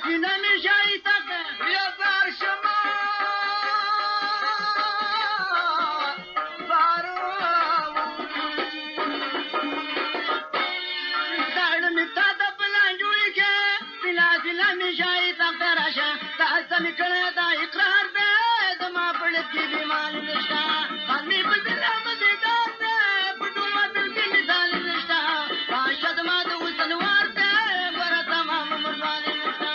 سینه مې شاهي تخته یا زار شما زارو داړه مې تا ته پلان جوړې کې سلا مې شاهي تخته راشه تا هڅه مې کړې دا اقرار دی زما په ډب کې بیمار نشته حال مې په زړه مزېدار دی په ټول وطن کې مثال نشته باشه زما د حسن وار دی ګوره تمام عمر ځواني نشته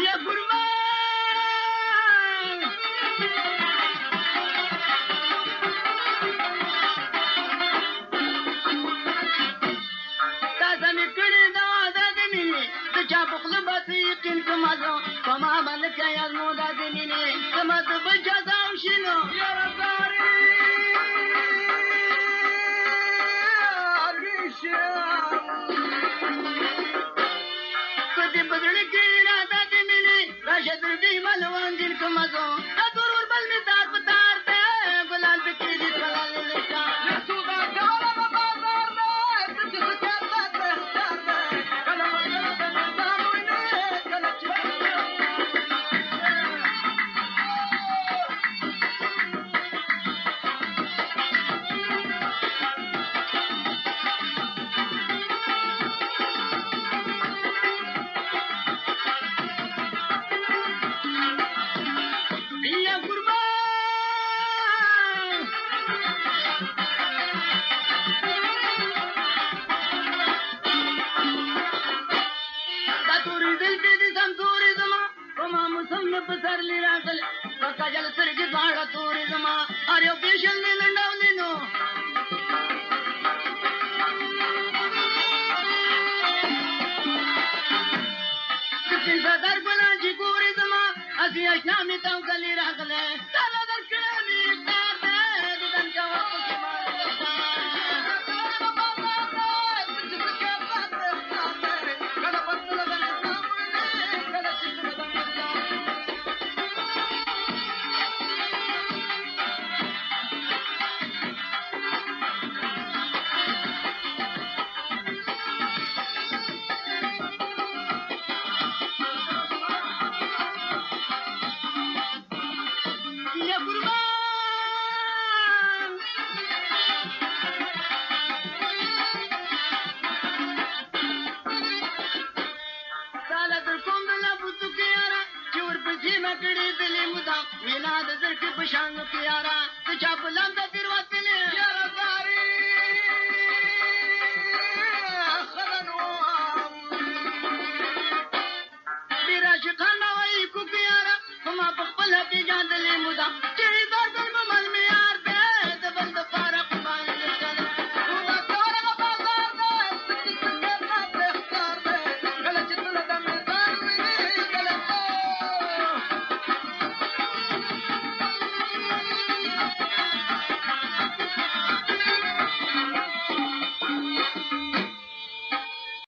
یا قربان تاسو مې کړې دا عادت د مینې د چا په خوله به څه یقین کومه زه په ما باندې که ازموده د مینې زما د بل چا ځان شي نو یاره زاري که دې په زړه کې اراده د مینې راشه تر دې ملوانګین کومه زه دا تور وربل مې تار په تار دی ګلان پکې دي خلال نشته یسودا کوله په بازار دی ته چې سکر ده ته اختیار دی کله به کله د نظام وینې کله چې یا قربان دا تورې زلفې دي سم تورې زما په ما موسم مې په سرلي راغلې په کجل سترګې دواړه تورې زما هر یو پیشل مې لنډولې نو سپین صدر ګلان چې ګورې زما هسې اشنا مې توکلې راغلې تا له درکړې مې اختار دی دیدن کوه پکې ما نشته یا قربان ساله در کوم د لابوسو کې یاره چې ورپسې مې کړې دلې مدام وینا د زړه کې په شان کې یاره د چا په لنده تېروت